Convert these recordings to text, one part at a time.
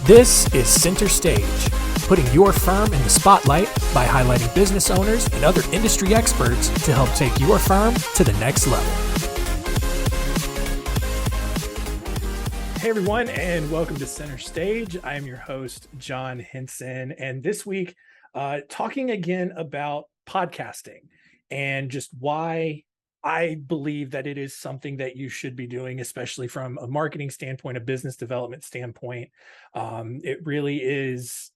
This is Center Stage, putting your firm in the spotlight by highlighting business owners and other industry experts to help take your firm to the next level. Hey everyone, and welcome to Center Stage. I am your host, John Henson, and this week, talking again about podcasting and just why I believe that it is something that you should be doing, especially from a marketing standpoint, a business development standpoint. It really is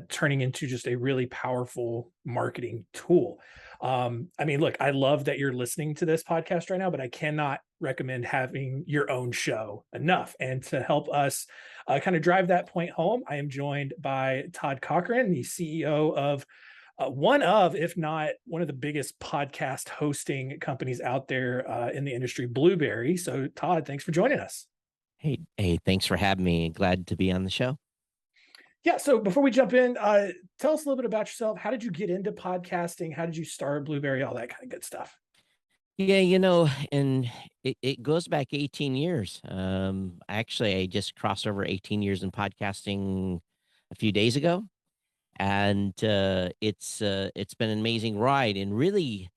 turning into just a really powerful marketing tool. Look, I love that you're listening to this podcast right now, but I cannot recommend having your own show enough. And to help us kind of drive that point home, I am joined by Todd Cochrane, the CEO of one of, if not one of the biggest podcast hosting companies out there in the industry, BluBrry. So Todd, thanks for joining us. Hey, thanks for having me. Glad to be on the show. Yeah. So before we jump in, tell us a little bit about yourself. How did you get into podcasting? How did you start BluBrry? All that kind of good stuff. Yeah, and it goes back 18 years. Actually, I just crossed over 18 years in podcasting a few days ago. And it's been an amazing ride. And really,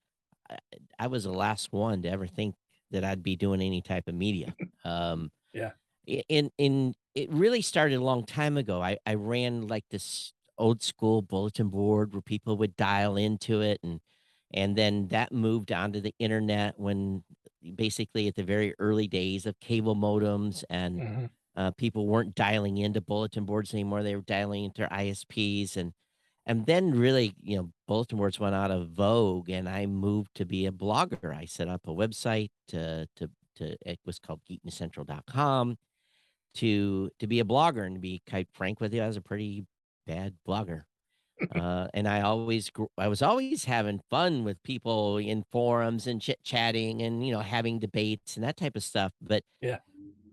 I was the last one to ever think that I'd be doing any type of media. Yeah. In it really started a long time ago. I ran like this old school bulletin board where people would dial into it, and then that moved onto the internet when basically at the very early days of cable modems and Mm-hmm. people weren't dialing into bulletin boards anymore. They were dialing into ISPs, and then really, bulletin boards went out of vogue, and I moved to be a blogger. I set up a website to it was called geeknewscentral.com to be a blogger. And to be quite frank with you, I was a pretty bad blogger. And I was always having fun with people in forums and chit chatting and, having debates and that type of stuff. But Yeah.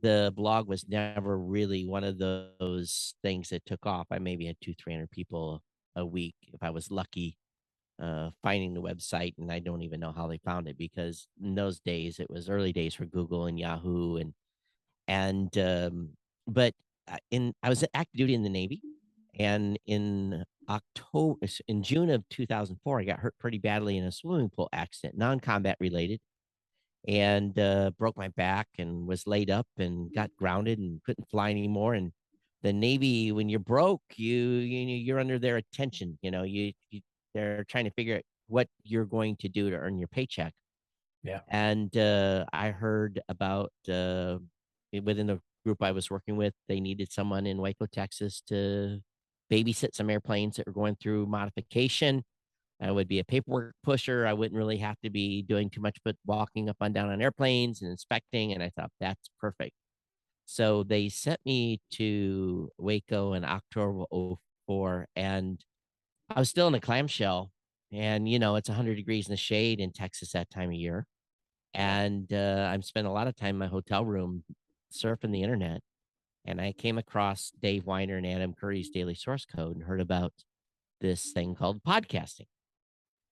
the blog was never really one of those things that took off. I maybe had 200-300 people a week if I was lucky, finding the website, and I don't even know how they found it, because in those days it was early days for Google and Yahoo, and but I was active duty in the Navy, and in June of 2004, I got hurt pretty badly in a swimming pool accident, non-combat related, and broke my back and was laid up and got grounded and couldn't fly anymore. And the Navy, when you're broke, you're under their attention. They're trying to figure out what you're going to do to earn your paycheck. Yeah. And I heard about within the group I was working with, they needed someone in Waco, Texas, to babysit some airplanes that were going through modification. I would be a paperwork pusher. I wouldn't really have to be doing too much but walking up and down on airplanes and inspecting. And I thought, that's perfect. So they sent me to Waco in October of 2004, and I was still in a clamshell. And, it's 100 degrees in the shade in Texas that time of year. And I'm spent a lot of time in my hotel room surfing the internet. And I came across Dave Weiner and Adam Curry's Daily Source Code and heard about this thing called podcasting.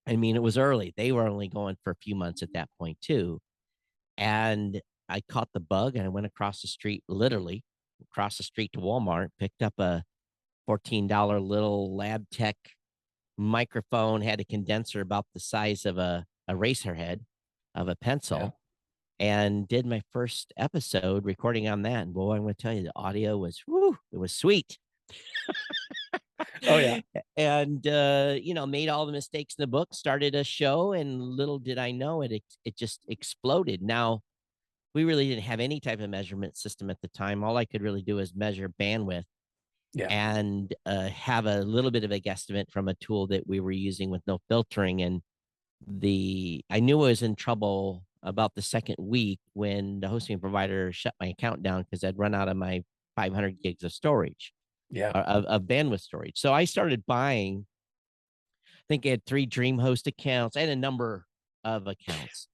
I mean, it was early. They were only going for a few months at that point, too. And I caught the bug, and I went across the street, literally across the street to Walmart, picked up a $14 little Lab Tech microphone, had a condenser about the size of a eraser head of a pencil, and did my first episode recording on that. And boy, I'm going to tell you, the audio was, it was sweet. Oh yeah. And made all the mistakes in the book, started a show, and little did I know it just exploded. Now, we really didn't have any type of measurement system at the time. All I could really do is measure bandwidth, and have a little bit of a guesstimate from a tool that we were using with no filtering. And I knew I was in trouble about the second week when the hosting provider shut my account down because I'd run out of my 500 gigs of storage. Of bandwidth storage. So I started buying, I think I had 3 DreamHost accounts. I had a number of accounts.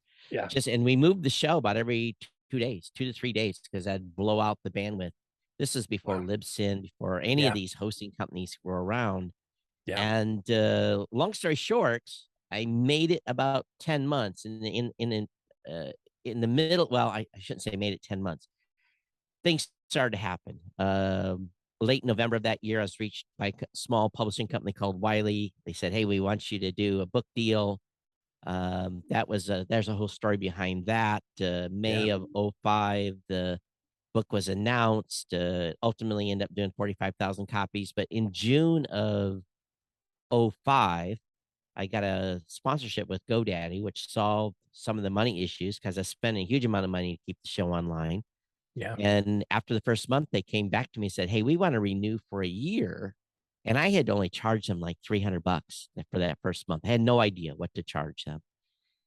And we moved the show about every 2 days, 2 to 3 days, because I'd blow out the bandwidth. This is before Libsyn, before any of these hosting companies were around. And long story short, I made it about 10 months. In the middle, well, I shouldn't say made it 10 months. Things started to happen. late November of that year, I was reached by a small publishing company called Wiley. They said, "Hey, we want you to do a book deal." There's a whole story behind that. Yeah. May of '05, the book was announced. Ultimately, ended up doing 45,000 copies. But in June of '05, I got a sponsorship with GoDaddy, which solved some of the money issues because I spent a huge amount of money to keep the show online. Yeah. And after the first month, they came back to me and said, "Hey, we want to renew for a year." And I had only charged them like $300 for that first month. I had no idea what to charge them.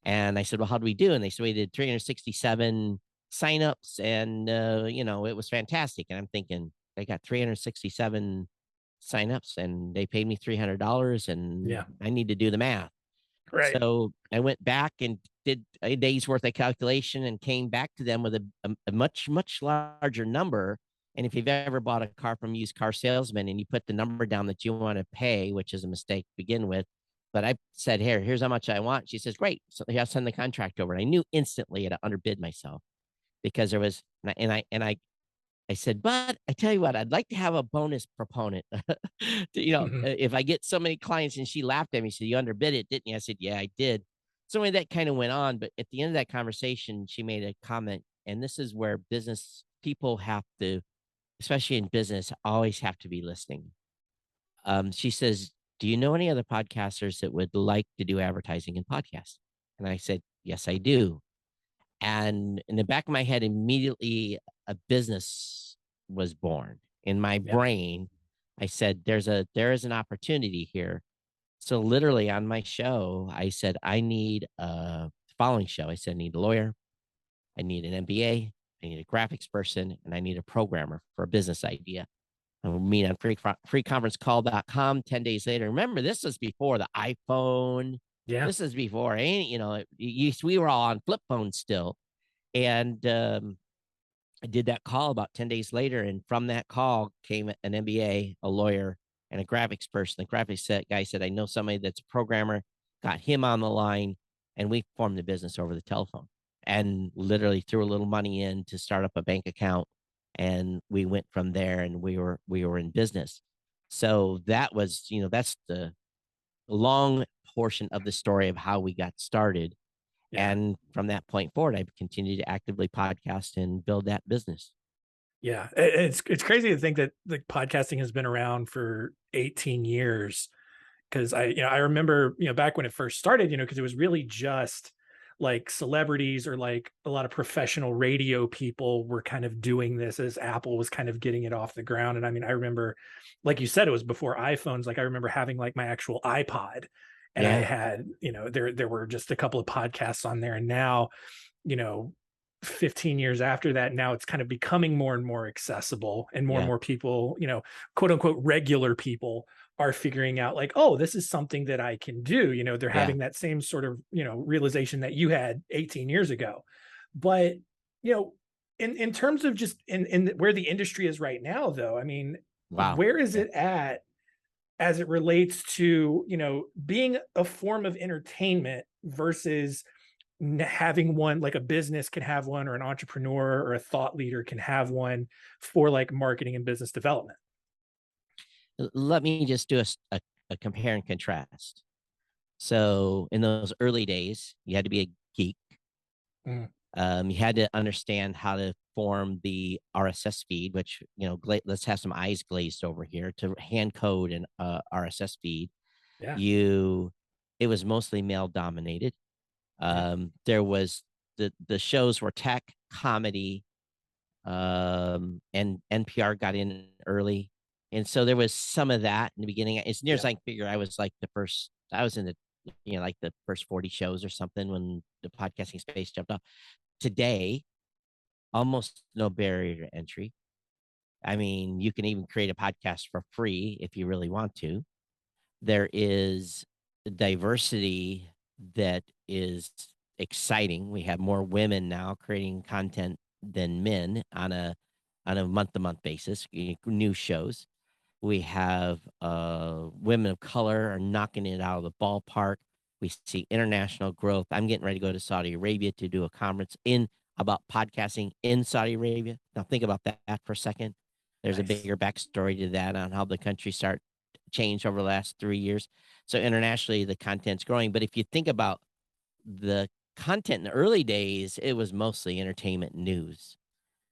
And I said, "Well, how do we do?" And they said, "We did 367 signups, and it was fantastic." And I'm thinking, they got 367 signups, and they paid me $300, and Yeah. I need to do the math. Right. So I went back and did a day's worth of calculation and came back to them with a much, much larger number. And if you've ever bought a car from used car salesman and you put the number down that you want to pay, which is a mistake to begin with, but I said, here's how much I want. She says, "Great." So I'll send the contract over. And I knew instantly it underbid myself because there was, I said, "But I tell you what, I'd like to have a bonus proponent." Mhm. If I get so many clients, and she laughed at me, she said, "You underbid it, didn't you?" I said, "Yeah, I did." So anyway, that kind of went on. But at the end of that conversation, she made a comment, and this is where business people have to, especially in business, always have to be listening. She says, "Do you know any other podcasters that would like to do advertising in podcasts?" And I said, "Yes, I do." And in the back of my head, immediately a business was born. In my Yeah. brain, I said, there is an opportunity here. So literally on my show, I said, I need a following show. I said, I need a lawyer, I need an MBA, I need a graphics person, and I need a programmer for a business idea. And we'll meet on freeconferencecall.com 10 days later. Remember, this was before the iPhone. Yeah. This is before we were all on flip phones still. And I did that call about 10 days later. And from that call came an MBA, a lawyer, and a graphics person. The graphics guy said, "I know somebody that's a programmer," got him on the line, and we formed the business over the telephone and literally threw a little money in to start up a bank account. And we went from there, and we were in business. So that's the long portion of the story of how we got started. Yeah. And from that point forward, I've continued to actively podcast and build that business. Yeah. It's crazy to think that the podcasting has been around for 18 years. Because I remember, back when it first started, because it was really just like celebrities or like a lot of professional radio people were kind of doing this as Apple was kind of getting it off the ground. And I mean, I remember, like you said, it was before iPhones. Like I remember having like my actual iPod, and I Yeah, had, there were just a couple of podcasts on there. And now, you know, 15 years after that, now it's kind of becoming more and more accessible, and yeah, more people, quote unquote regular people are figuring out like, oh, this is something that I can do. They're yeah. having that same sort of, realization that you had 18 years ago. But, you know, in terms of just in where the industry is right now, though, I mean, Wow. where is Yeah. it at as it relates to, being a form of entertainment versus having one, like a business can have one, or an entrepreneur or a thought leader can have one for like marketing and business development. Let me just do a compare and contrast. So in those early days, you had to be a geek. Mm, You had to understand how to form the RSS feed, which, let's have some eyes glazed over here to hand code an RSS feed. yeah. You, it was mostly male dominated. Yeah. There was the shows were tech, comedy, and NPR got in early, and so there was some of that in the beginning. As near as Yeah. I can figure, I was like the first. I was in the like the first 40 shows or something when the podcasting space jumped off. Today, almost no barrier to entry. I mean, you can even create a podcast for free if you really want to. There is diversity that is exciting. We have more women now creating content than men on a month to month basis. New shows. We have women of color are knocking it out of the ballpark. We see international growth. I'm getting ready to go to Saudi Arabia to do a conference in about podcasting in Saudi Arabia. Now think about that for a second. There's a Nice. bigger backstory to that on how the country start changed over the last 3 years. So internationally, the content's growing. But if you think about the content in the early days, it was mostly entertainment news.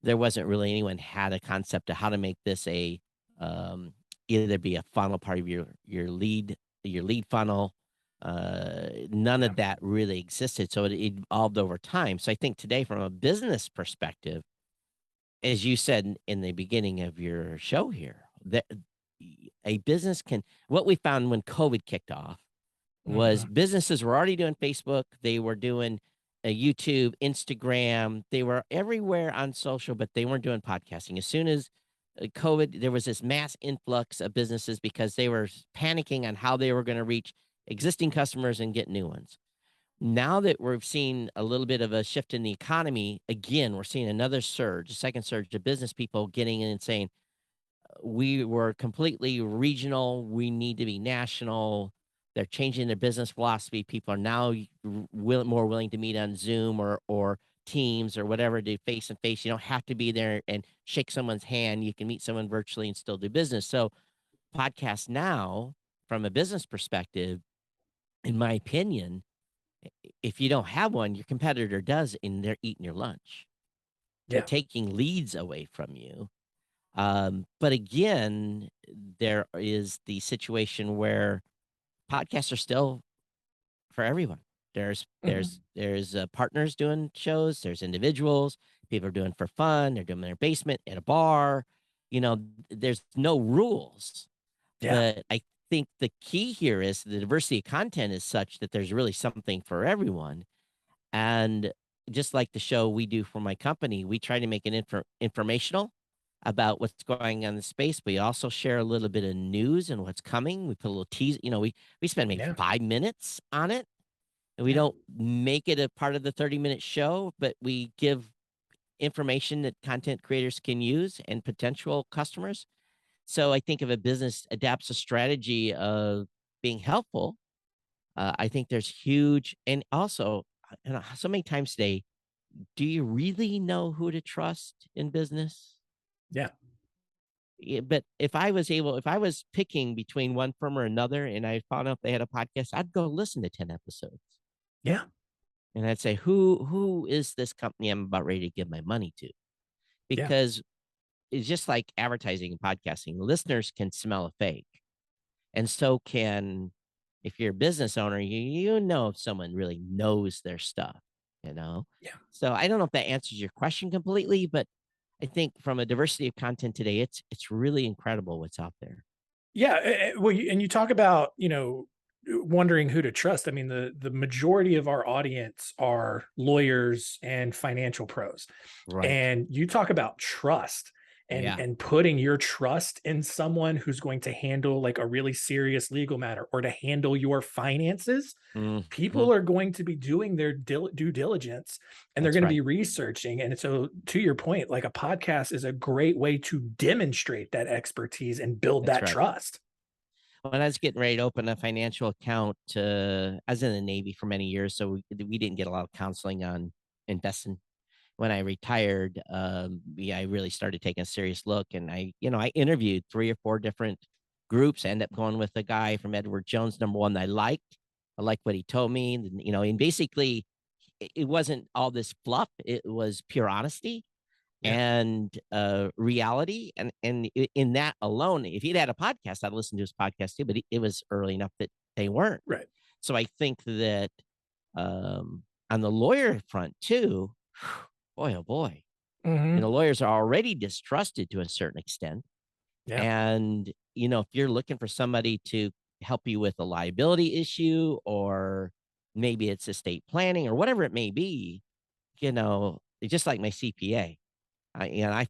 There wasn't really anyone had a concept of how to make this a um, either be a funnel part of your lead funnel. None Yeah. of that really existed, so it evolved over time. So I think today, from a business perspective, as you said in the beginning of your show here, that a business can. What we found when COVID kicked off was Hmm. businesses were already doing Facebook, they were doing YouTube, Instagram, they were everywhere on social, but they weren't doing podcasting. As soon as COVID, there was this mass influx of businesses because they were panicking on how they were going to reach existing customers and get new ones. Now that we've seen a little bit of a shift in the economy, again, we're seeing another surge, a second surge of business people getting in and saying, we were completely regional. We need to be national. They're changing their business philosophy. People are now more willing to meet on Zoom or Teams or whatever, to face and face. You don't have to be there and shake someone's hand. You can meet someone virtually and still do business. So, podcasts now, from a business perspective, in my opinion, if you don't have one, your competitor does, and they're eating your lunch. They're Yeah. taking leads away from you. But again, there is the situation where podcasts are still for everyone. Hmm. There's partners doing shows. There's individuals. People are doing for fun. They're doing in their basement at a bar. There's no rules. Yeah. But I think the key here is the diversity of content is such that there's really something for everyone. And just like the show we do for my company, we try to make it informational about what's going on in the space. We also share a little bit of news and what's coming. We put a little tease. We spend maybe Yeah. 5 minutes on it, and we Yeah. don't make it a part of the 30-minute show, but we give information that content creators can use and potential customers. So I think if a business adapts a strategy of being helpful, I think there's huge. And also, so many times today, do you really know who to trust in business? Yeah. Yeah, but if I was picking between one firm or another, and I found out they had a podcast, I'd go listen to 10 episodes, Yeah. and I'd say, who is this company I'm about ready to give my money to? Yeah. Because it's just like advertising and podcasting. Listeners can smell a fake, and so can, if you're a business owner, you know if someone really knows their stuff, you know. Yeah. So I don't know if that answers your question completely, but I think from a diversity of content today, it's really incredible what's out there. Yeah, well, and you talk about, wondering who to trust. I mean, the majority of our audience are lawyers and financial pros, Right. and you talk about trust and Yeah. putting your trust in someone who's going to handle like a really serious legal matter or to handle your finances. Mhm. People are going to be doing their due diligence, and they're That's going to right. be researching. And so, to your point, like a podcast is a great way to demonstrate that expertise and build That's that right. trust. When I was getting ready to open a financial account, I was in the Navy for many years, so we didn't get a lot of counseling on investing. When I retired, yeah, I really started taking a serious look, and I interviewed 3 or 4 different groups. I ended up going with a guy from Edward Jones, number one, that I liked. I liked what he told me, and basically, it wasn't all this fluff. It was pure honesty Yeah. and reality. And in that alone, if he'd had a podcast, I'd listen to his podcast too. But it was early enough that they weren't. Right. So I think that um, on the lawyer front too, boy oh boy, Hmm. lawyers are already distrusted to a certain extent. Yeah. And if you're looking for somebody to help you with a liability issue, or maybe it's estate planning or whatever it may be, just like my CPA. I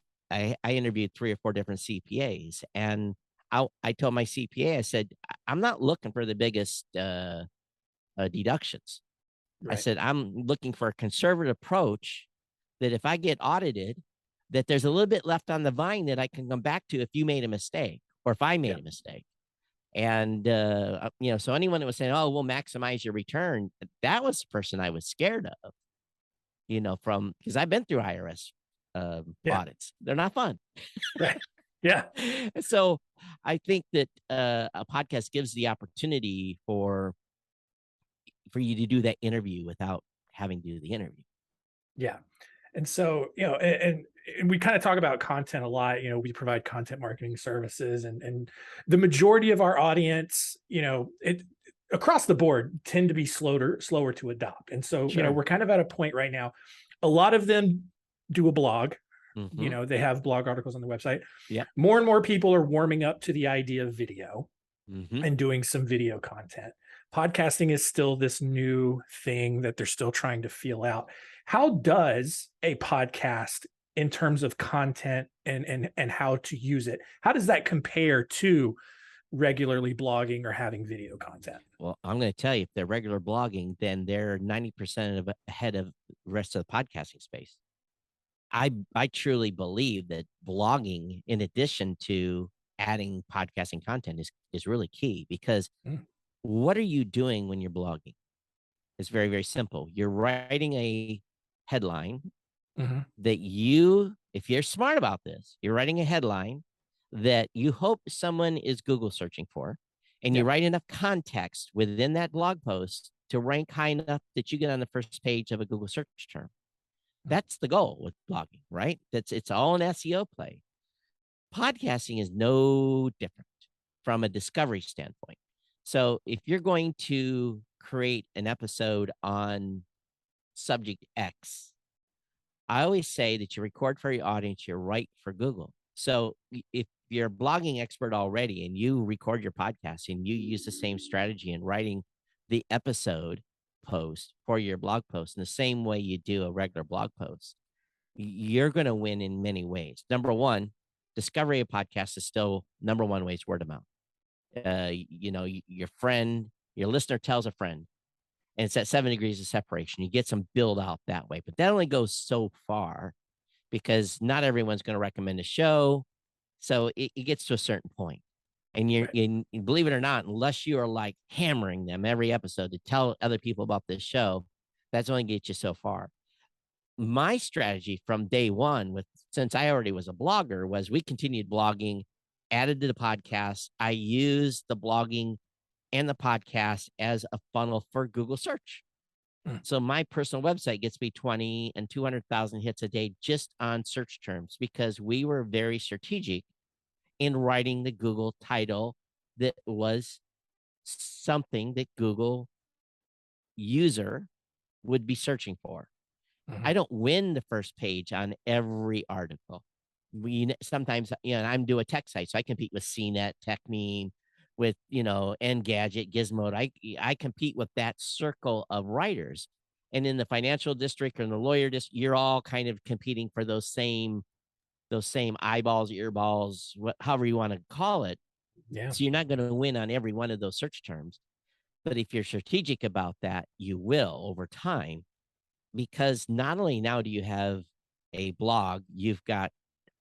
interviewed 3 or 4 different CPAs, and I told my CPA, I said, I'm not looking for the biggest deductions. I Right. said, I'm looking for a conservative approach that if I get audited, that there's a little bit left on the vine that I can come back to if you made a mistake or if I Yeah. made a mistake. And so anyone that was saying, "Oh, we'll maximize your return," that was the person I was scared of. From because I've been through IRS Yeah. audits. They're not fun. Right. Yeah. So I think that a podcast gives the opportunity for you to do that interview without having to do the interview. Yeah. And so, and we kind of talk about content a lot. We provide content marketing services, and the majority of our audience, it across the board tend to be slower to adopt. And so, Sure. we're kind of at a point right now. A lot of them do a blog. Mm-hmm. They have blog articles on the website. Yep. More and more people are warming up to the idea of video Mm-hmm. and doing some video content. Podcasting is still this new thing that they're still trying to feel out. How does a podcast, in terms of content and how to use it, how does that compare to regularly blogging or having video content? Well, I'm going to tell you, if they're regular blogging, then they're 90% ahead of the rest of the podcasting space. I truly believe that blogging, in addition to adding podcasting content, is really key, because Mm, what are you doing when you're blogging? It's very, very simple. You're writing a headline mhm. that you, if you're smart about this, you're writing a headline that you hope someone is Google searching for, and you Yep. write enough context within that blog post to rank high enough that you get on the first page of a Google search term. Mm, That's the goal with blogging, right? It's all an SEO play. Podcasting is no different from a discovery standpoint. So if you're going to create an episode on subject X, I always say that you record for your audience, you write for Google. So if you're a blogging expert already and you record your podcast and you use the same strategy in writing the episode post for your blog post in the same way you do a regular blog post, you're going to win in many ways. Number one, discovery of podcasts is still number one way is word of mouth. Your friend, your listener tells a friend, and it's at 7 degrees of separation. You get some build out that way, but that only goes so far, because not everyone's going to recommend a show. So it gets to a certain point. And right. believe it or not, unless you are like hammering them every episode to tell other people about this show, that's only get you so far. My strategy from day one, since I already was a blogger, was we continued blogging, added to the podcast. I used the blogging and the podcast as a funnel for Google search. Mm, So my personal website gets me 20 and 200,000 hits a day just on search terms, because we were very strategic in writing the Google title that was something that Google user would be searching for. mhm. I don't win the first page on every article. We sometimes, I'm do a tech site, so I compete with CNET, TechMeme, with Engadget, Gizmodo. I compete with that circle of writers, and in the financial district or in the lawyer district, you're all kind of competing for those same eyeballs, earballs, however you want to call it. Yeah. So you're not going to win on every one of those search terms, but if you're strategic about that, you will over time, because not only now do you have a blog, you've got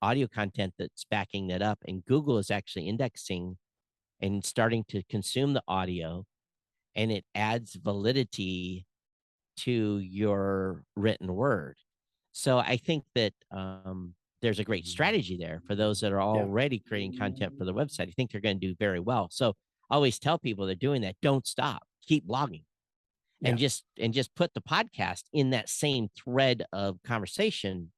audio content that's backing that up, and Google is actually indexing and starting to consume the audio, and it adds validity to your written word. So I think that there's a great strategy there for those that are Yeah. already creating content for the website. I think they're going to do very well. So I always tell people that are doing that, don't stop, keep blogging, Yeah. and just put the podcast in that same thread of conversation,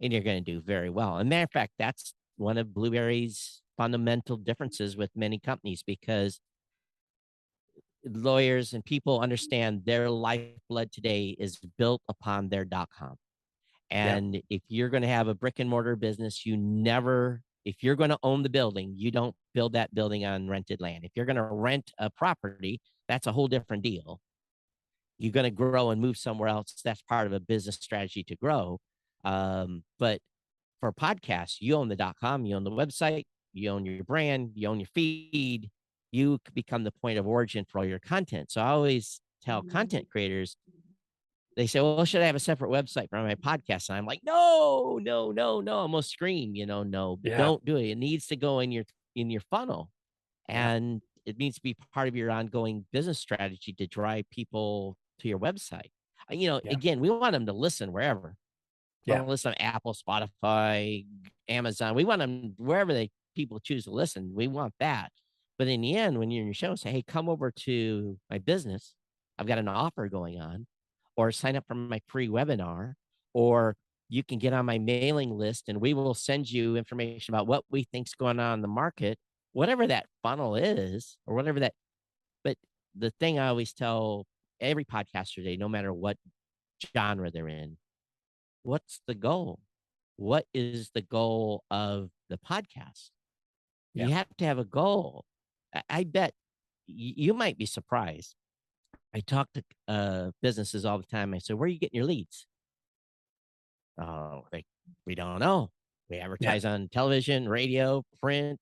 and you're going to do very well. And matter of fact, that's one of BluBrry's fundamental differences with many companies, because lawyers and people understand their lifeblood today is built upon their .com. Yeah. And if you're going to have a brick and mortar business, if you're going to own the building, you don't build that building on rented land. If you're going to rent a property, that's a whole different deal. You're going to grow and move somewhere else. That's part of a business strategy to grow. But for podcasts, you own the .com, you own the website, you own your brand, you own your feed. You become the point of origin for all your content. So I always tell content creators, they say, well, should I have a separate website for my podcast? And I'm like, no, no, no, no. I almost scream, no, but Yeah. don't do it. It needs to go in your funnel. Yeah. And it needs to be part of your ongoing business strategy to drive people to your website. Yeah. Again, we want them to listen wherever. want Yeah. to listen on Apple, Spotify, Amazon. We want them wherever people choose to listen. We want that. But in the end, when you're in your show, say, hey, come over to my business. I've got an offer going on, or sign up for my free webinar, or you can get on my mailing list and we will send you information about what we think's going on in the market, whatever that funnel is, or whatever that. But the thing I always tell every podcaster today, no matter what genre they're in, what's the goal? What is the goal of the podcast? Yeah. You have to have a goal. I bet you might be surprised. I talk to businesses all the time. I say, where are you getting your leads? Oh, we don't know. We Yeah. advertise on television, radio, print.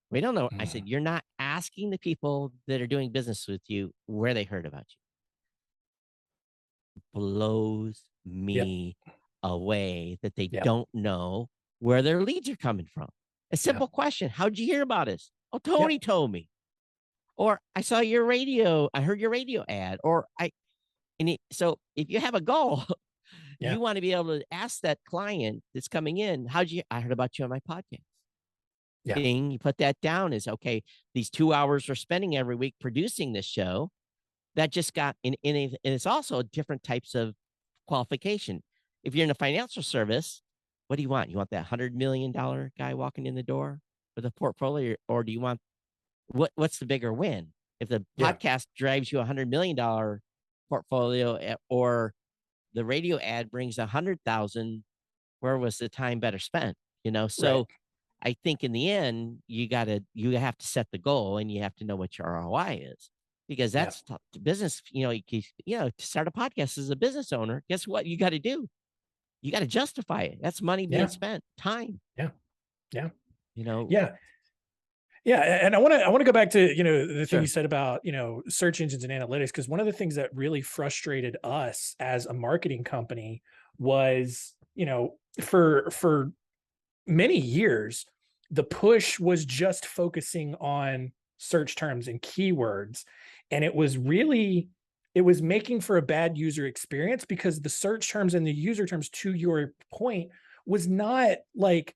We don't know. I Mhm. said, you're not asking the people that are doing business with you where they heard about you. Blows Yep. me away that they Yep. don't know where their leads are coming from. A Yeah. simple question. How'd you hear about us? Oh, Yep. Tony told me. Or I saw your radio, I heard your radio ad, so if you have a goal, Yeah. you want to be able to ask that client that's coming in, I heard about you on my podcast. Yeah. Thing, you put that down is okay, these 2 hours we're spending every week producing this show, that just got and it's also different types of qualification. If you're in a financial service, what do you want? You want that $100 million guy walking in the door with a portfolio, or do you want what's the bigger win? If the Yeah. podcast drives you $100 million portfolio, or the radio ad brings 100,000, where was the time better spent? Right. So I think in the end, you have to set the goal and you have to know what your ROI is, because Yeah. that's business. To start a podcast as a business owner, guess what you got to do? You got to justify it. That's money being Yeah. spent, time. Yeah. Yeah. You know, Yeah. Yeah, and I want to go back to the thing you sure, said about search engines and analytics, because one of the things that really frustrated us as a marketing company was for many years the push was just focusing on search terms and keywords, and it was making for a bad user experience because the search terms and the user terms, to your point, was not like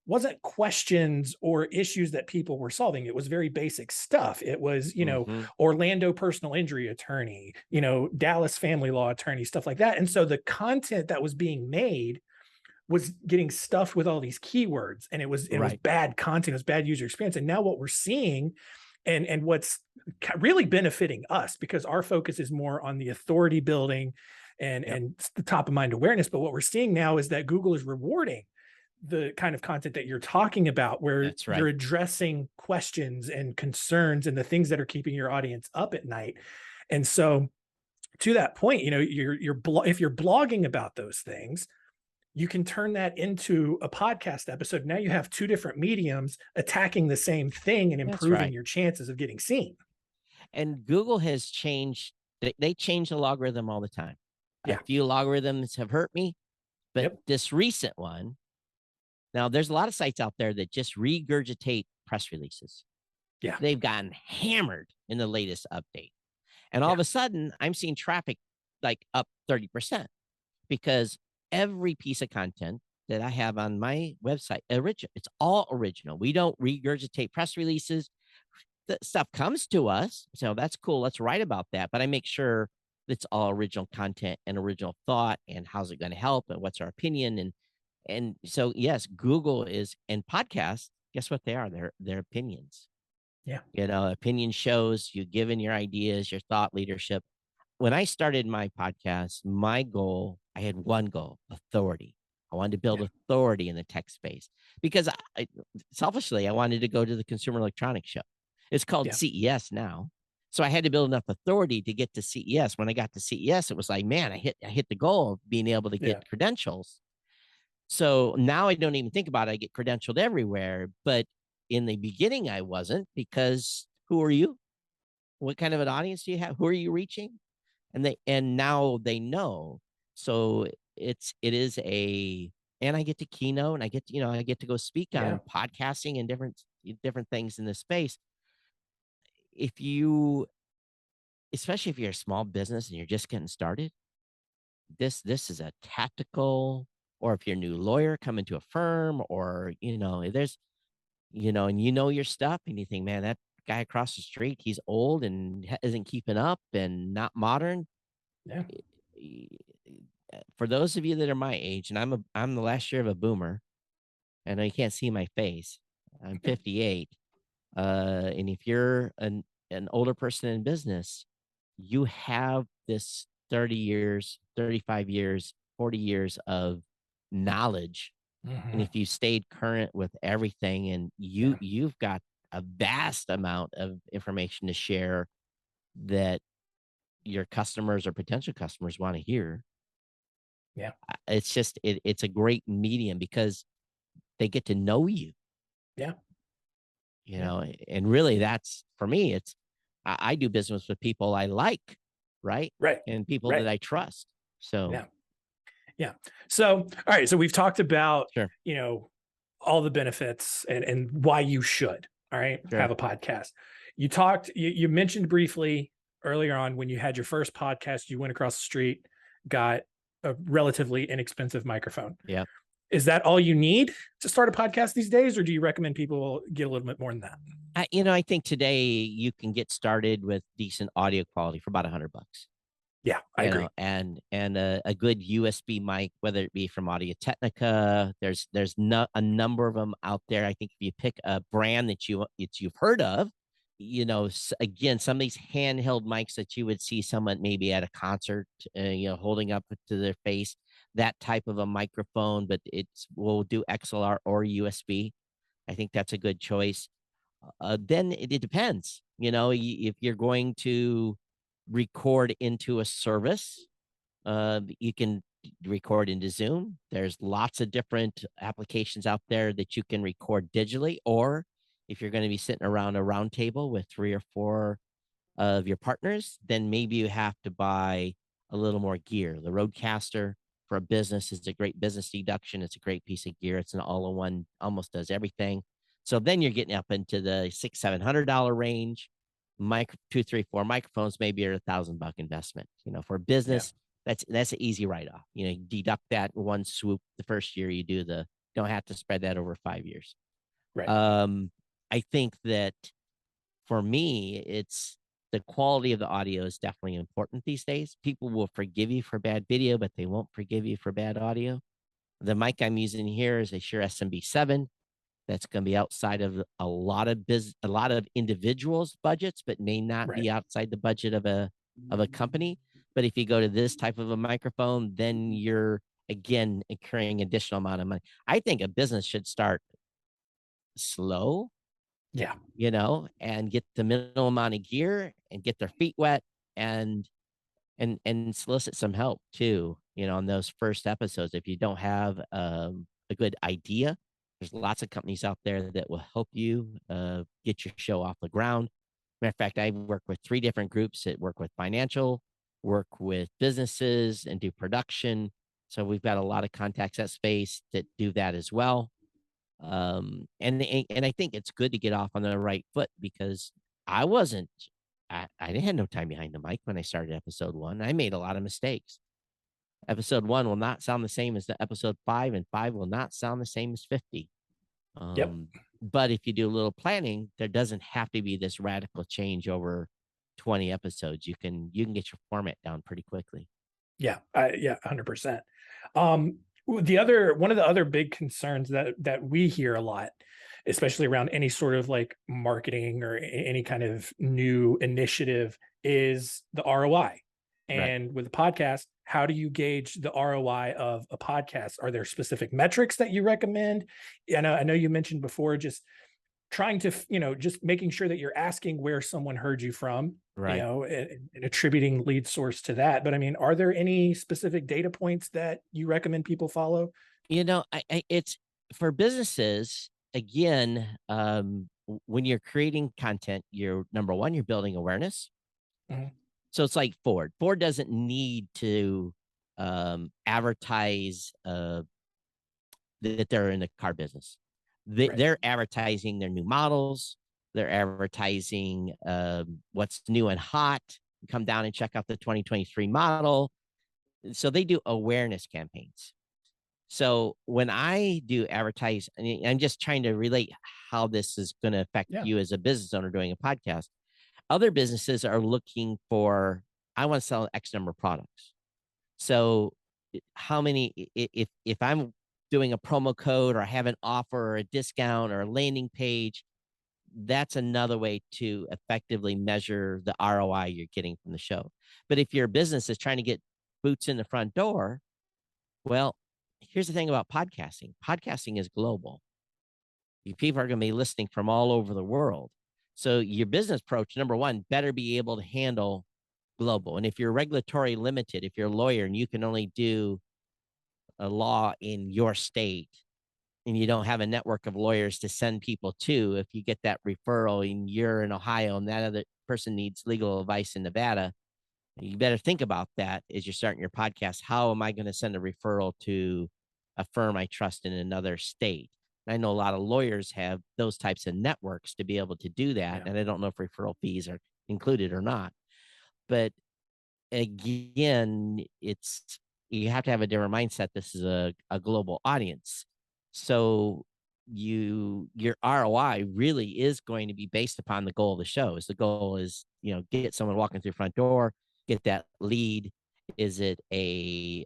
wasn't questions or issues that people were solving. It was very basic stuff. It was, hmm, Orlando personal injury attorney, Dallas family law attorney, stuff like that. And so the content that was being made was getting stuffed with all these keywords, and it was right, bad content, it was bad user experience. And now what we're seeing, and what's really benefiting us, because our focus is more on the authority building yep, and the top of mind awareness, but what we're seeing now is that Google is rewarding the kind of content that you're talking about, where that's you're right, addressing questions and concerns and the things that are keeping your audience up at night. And so, to that point, if you're blogging about those things, you can turn that into a podcast episode. Now you have two different mediums attacking the same thing and that's improving right. your chances of getting seen. And Google has changed. They change the logarithm all the time. A Yeah. few logarithms have hurt me, but Yep. this recent one. Now, there's a lot of sites out there that just regurgitate press releases. Yeah. They've gotten hammered in the latest update. And all Yeah. of a sudden, I'm seeing traffic like up 30%, because every piece of content that I have on my website, it's all original. We don't regurgitate press releases. The stuff comes to us. So that's cool. Let's write about that. But I make sure it's all original content and original thought, and how's it going to help, and what's our opinion. And so, yes, Google is, and podcasts, guess what they are? They're opinions. Yeah. Opinion shows, you give in your ideas, your thought leadership. When I started my podcast, my goal, I had one goal: authority. I wanted to build Yeah. authority in the tech space, because selfishly, I wanted to go to the Consumer Electronics Show. It's called Yeah. CES now. So I had to build enough authority to get to CES. When I got to CES, it was like, man, I hit the goal of being able to Yeah. get credentials. So now I don't even think about it. I get credentialed everywhere. But in the beginning, I wasn't, because who are you? What kind of an audience do you have? Who are you reaching? And now they know. So and I get to keynote, and I get to go speak Yeah. on podcasting and different things in this space. If you, especially if you're a small business and you're just getting started, this is a tactical or if you're a new lawyer coming to a firm, or, there's, and your stuff, and you think, man, that guy across the street, he's old and isn't keeping up and not modern. Yeah. y- For those of you that are my age, and I'm the last year of a boomer, and you can't see my face. I'm 58. And if you're an older person in business, you have this 30 years, 35 years, 40 years of knowledge. And Hmm. if you stayed current with everything, and Yeah. you've got a vast amount of information to share that your customers or potential customers want to hear. Yeah. It's just it's a great medium because they get to know you, Yeah. Yeah. and really that's for me, it's I do business with people I like, right? Right. And people Right. that I trust. So Yeah. Yeah. So, all right. So we've talked about, sure, you know, all the benefits and why you should, all right, have sure. a podcast. You mentioned briefly earlier on when you had your first podcast, you went across the street, got a relatively inexpensive microphone. Yeah. Is that all you need to start a podcast these days, or do you recommend people get a little bit more than that? I think today you can get started with decent audio quality for about $100. Yeah, I agree. And a good USB mic, whether it be from Audio Technica. There's a number of them out there. I think if you pick a brand that you've heard of, again, some of these handheld mics that you would see someone maybe at a concert, holding up to their face, that type of a microphone, but it's will do XLR or USB. I think that's a good choice. Then it depends. If you're going to record into a service, you can record into Zoom. There's lots of different applications out there that you can record digitally. Or if you're going to be sitting around a round table with 3 or 4 of your partners, then maybe you have to buy a little more gear. The Roadcaster for a business is a great business deduction. It's a great piece of gear. It's an all-in-one, almost does everything. So then you're getting up into the $600-700 range. Micro 2, 3, 4 microphones maybe are $1,000 investment. For Yeah. business, that's an easy write-off. You deduct that in one swoop the first year you do don't have to spread that over 5 years. Right. I think that for me, it's the quality of the audio is definitely important these days. People will forgive you for bad video, but they won't forgive you for bad audio. The mic I'm using here is a Shure SMB7. That's going to be outside of a lot of individuals' budgets, but may not Right. be outside the budget of a company. But if you go to this type of a microphone, then you're again incurring additional amount of money. I think a business should start slow, Yeah. and get the minimal amount of gear and get their feet wet, and solicit some help too, on those first episodes. If you don't have a good idea, there's lots of companies out there that will help you get your show off the ground. Matter of fact, I work with 3 different groups that work with financial, work with businesses, and do production. So we've got a lot of contacts at space that do that as well. And I think it's good to get off on the right foot because I wasn't I didn't have no time behind the mic when I started episode 1. I made a lot of mistakes. Episode 1 will not sound the same as the episode 5, and 5 will not sound the same as 50. Yep. But if you do a little planning, there doesn't have to be this radical change over 20 episodes. You can get your format down pretty quickly. Yeah. 100%. One of the other big concerns that we hear a lot, especially around any sort of like marketing or any kind of new initiative, is the ROI. Right. And with a podcast, how do you gauge the ROI of a podcast? Are there specific metrics that you recommend? I know you mentioned before just trying to, just making sure that you're asking where someone heard you from, Right. and attributing lead source to that. But I mean, are there any specific data points that you recommend people follow? It's for businesses again. When you're creating content, you're number one, you're building awareness. Mhm. So it's like Ford. Ford doesn't need to advertise that they're in the car business. Right. They're advertising their new models. They're advertising what's new and hot. Come down and check out the 2023 model. So they do awareness campaigns. So when I do advertise, and I'm just trying to relate how this is going to affect Yeah. you as a business owner doing a podcast. Other businesses are looking for, I want to sell X number of products. So how many, if I'm doing a promo code or I have an offer or a discount or a landing page, that's another way to effectively measure the ROI you're getting from the show. But if your business is trying to get boots in the front door, well, here's the thing about podcasting. Podcasting is global. People are going to be listening from all over the world. So your business approach, number one, better be able to handle global. And if you're regulatory limited, if you're a lawyer and you can only do a law in your state and you don't have a network of lawyers to send people to, if you get that referral and you're in Ohio and that other person needs legal advice in Nevada, you better think about that as you're starting your podcast. How am I going to send a referral to a firm I trust in another state? And I know a lot of lawyers have those types of networks to be able to do that. Yeah. And I don't know if referral fees are included or not. But again, it's you have to have a different mindset. This is a global audience. So your ROI really is going to be based upon the goal of the show. Is the goal is, get someone walking through the front door, get that lead. Is it a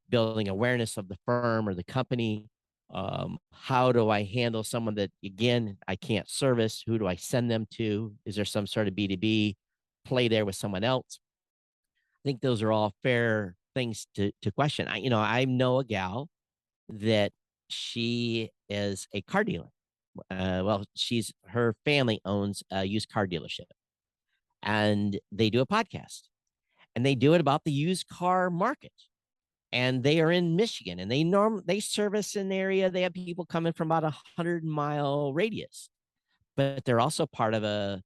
building awareness of the firm or the company? How do I handle someone that, again, I can't service? Who do I send them to? Is there some sort of B2B play there with someone else? I think those are all fair things to question. I know a gal that she is a car dealer. Well, her family owns a used car dealership, and they do a podcast, and they do it about the used car market. And they are in Michigan, and they service an area. They have people coming from about 100-mile radius, but they're also part of a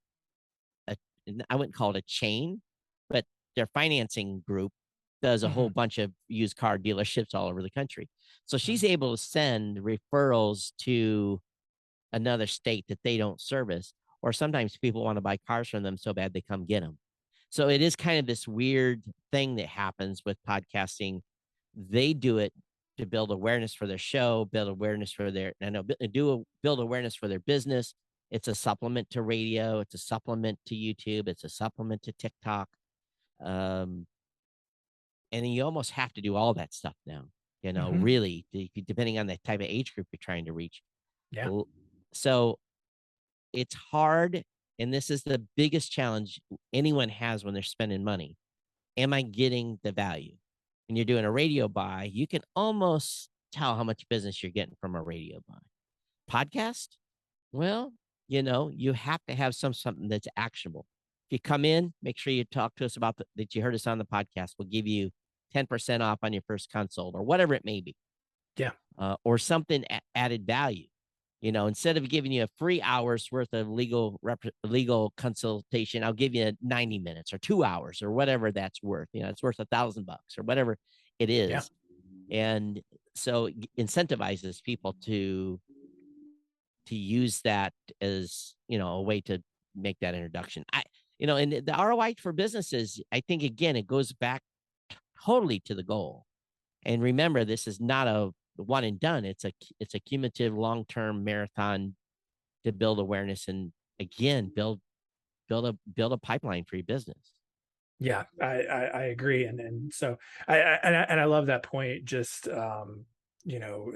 I wouldn't call it a chain, but their financing group does a whole Mhm. bunch of used car dealerships all over the country. So she's Mhm. able to send referrals to another state that they don't service, or sometimes people want to buy cars from them so bad they come get them. So it is kind of this weird thing that happens with podcasting. They do it to build awareness for their show, build awareness for their, I know, build awareness for their business. It's a supplement to radio. It's a supplement to YouTube. It's a supplement to TikTok. Um, and you almost have to do all that stuff now, Mhm. really, depending on the type of age group you're trying to reach. Yeah. So it's hard. And this is the biggest challenge anyone has when they're spending money. Am I getting the value? When you're doing a radio buy, you can almost tell how much business you're getting from a radio buy. Podcast, well, you have to have something that's actionable. If you come in, make sure you talk to us about that you heard us on the podcast. We'll give you 10% off on your first consult or whatever it may be, Yeah. or something added value. Instead of giving you a free hour's worth of legal consultation, I'll give you 90 minutes or 2 hours or whatever that's worth. It's worth $1,000 or whatever it Yeah. is. And so it incentivizes people to use that as, a way to make that introduction. And the ROI for businesses, I think, again, it goes back totally to the goal. And remember, this is not a one and done. It's a cumulative long-term marathon to build awareness and, again, build a pipeline for your business. Yeah, I agree, and so I love that point. Just you know,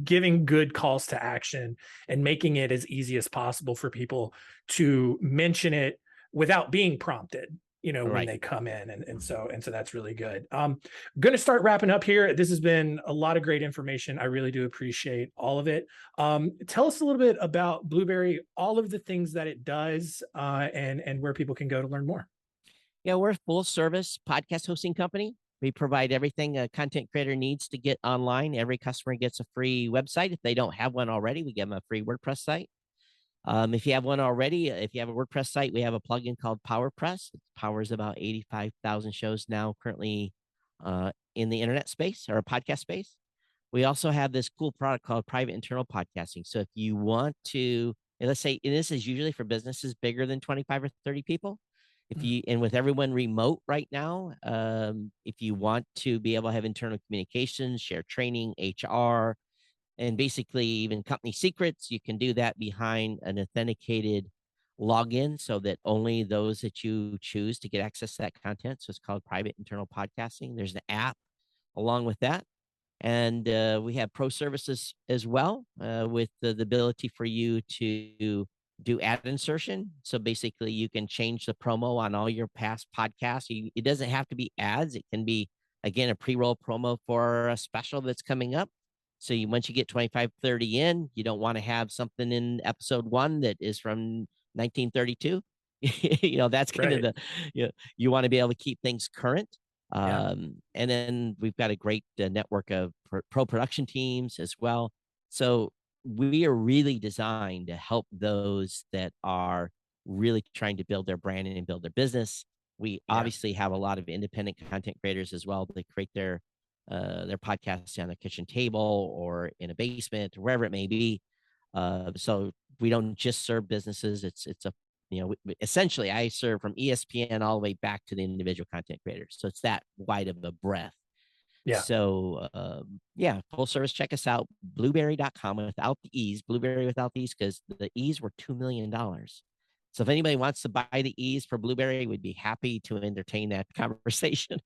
giving good calls to action and making it as easy as possible for people to mention it without being prompted. When Right. they come in, and so that's really good. Going to start wrapping up here. This has been a lot of great information. I really do appreciate all of it. Tell us a little bit about BluBrry, all of the things that it does, and where people can go to learn more. Yeah, we're a full service podcast hosting company. We provide everything a content creator needs to get online. Every customer gets a free website. If they don't have one already, we give them a free WordPress site. If you have one already, if you have a WordPress site, we have a plugin called PowerPress. It powers about 85,000 shows now currently in the internet space or podcast space. We also have this cool product called private internal podcasting. So if you want to, and let's say, and this is usually for businesses bigger than 25 or 30 people. And with everyone remote right now, if you want to be able to have internal communications, share training, HR, and basically even company secrets, you can do that behind an authenticated login so that only those that you choose to get access to that content. So it's called private internal podcasting. There's an app along with that. And we have pro services as well, with the ability for you to do ad insertion. So basically, you can change the promo on all your past podcasts. It doesn't have to be ads. It can be, again, a pre-roll promo for a special that's coming up. So once you get 25, 30 in, you don't want to have something in episode 1 that is from 1932. That's kind of you want to be able to keep things current. And then we've got a great network of pro production teams as well. So we are really designed to help those that are really trying to build their brand and build their business. We obviously have a lot of independent content creators as well. They create their podcasts on their kitchen table or in a basement or wherever it may be. So we don't just serve businesses. It's a essentially I serve from ESPN all the way back to the individual content creators. So it's that wide of a breadth. Yeah. So full service. Check us out, BluBrry.com without the E's, BluBrry without the E's, because the E's were $2 million. So if anybody wants to buy the E's for BluBrry, we'd be happy to entertain that conversation.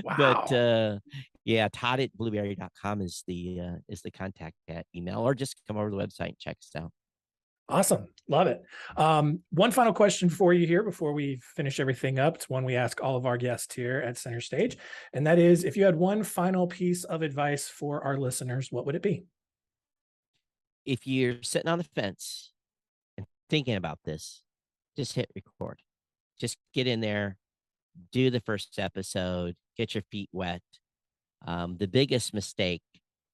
Wow. But Todd at BluBrry.com is the contact email, or just come over to the website and check us out. Awesome. Love it. One final question for you here before we finish everything up. It's one we ask all of our guests here at Center Stage. And that is, if you had one final piece of advice for our listeners, what would it be? If you're sitting on the fence and thinking about this, just hit record. Just get in there, do the first episode, get your feet wet. The biggest mistake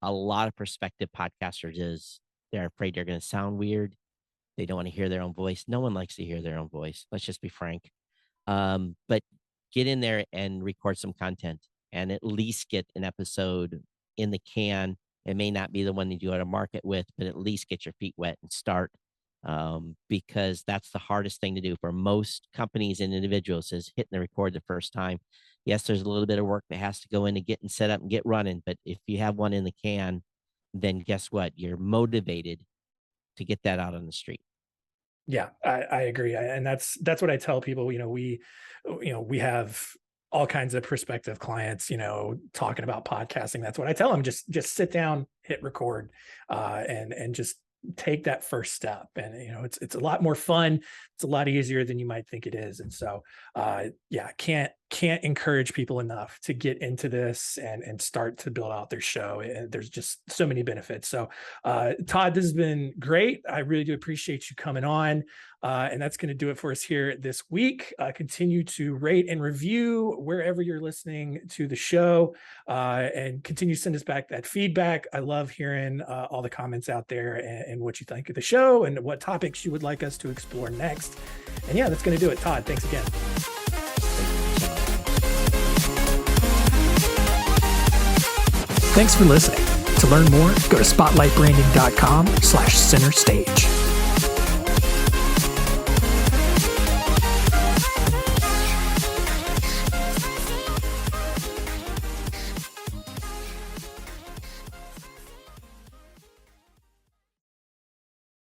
a lot of prospective podcasters is they're afraid they're going to sound weird. They don't want to hear their own voice. No one likes to hear their own voice. Let's just be frank. But get in there and record some content and at least get an episode in the can. It may not be the one that you go to market with, but at least get your feet wet and start, because that's the hardest thing to do for most companies and individuals, is hitting the record the first time. Yes, there's a little bit of work that has to go into getting set up and get running. But if you have one in the can, then guess what? You're motivated to get that out on the street. Yeah, I agree. And that's what I tell people. We have all kinds of prospective clients, talking about podcasting. That's what I tell them. Just sit down, hit record, and just take that first step. And it's a lot more fun. It's a lot easier than you might think it is. And so can't encourage people enough to get into this and start to build out their show. And there's just so many benefits. So Todd, this has been great. I really do appreciate you coming on. And that's going to do it for us here this week. Continue to rate and review wherever you're listening to the show, and continue to send us back that feedback. I love hearing all the comments out there and what you think of the show and what topics you would like us to explore next. And that's going to do it. Todd, thanks again. Thanks for listening. To learn more, go to spotlightbranding.com/center stage.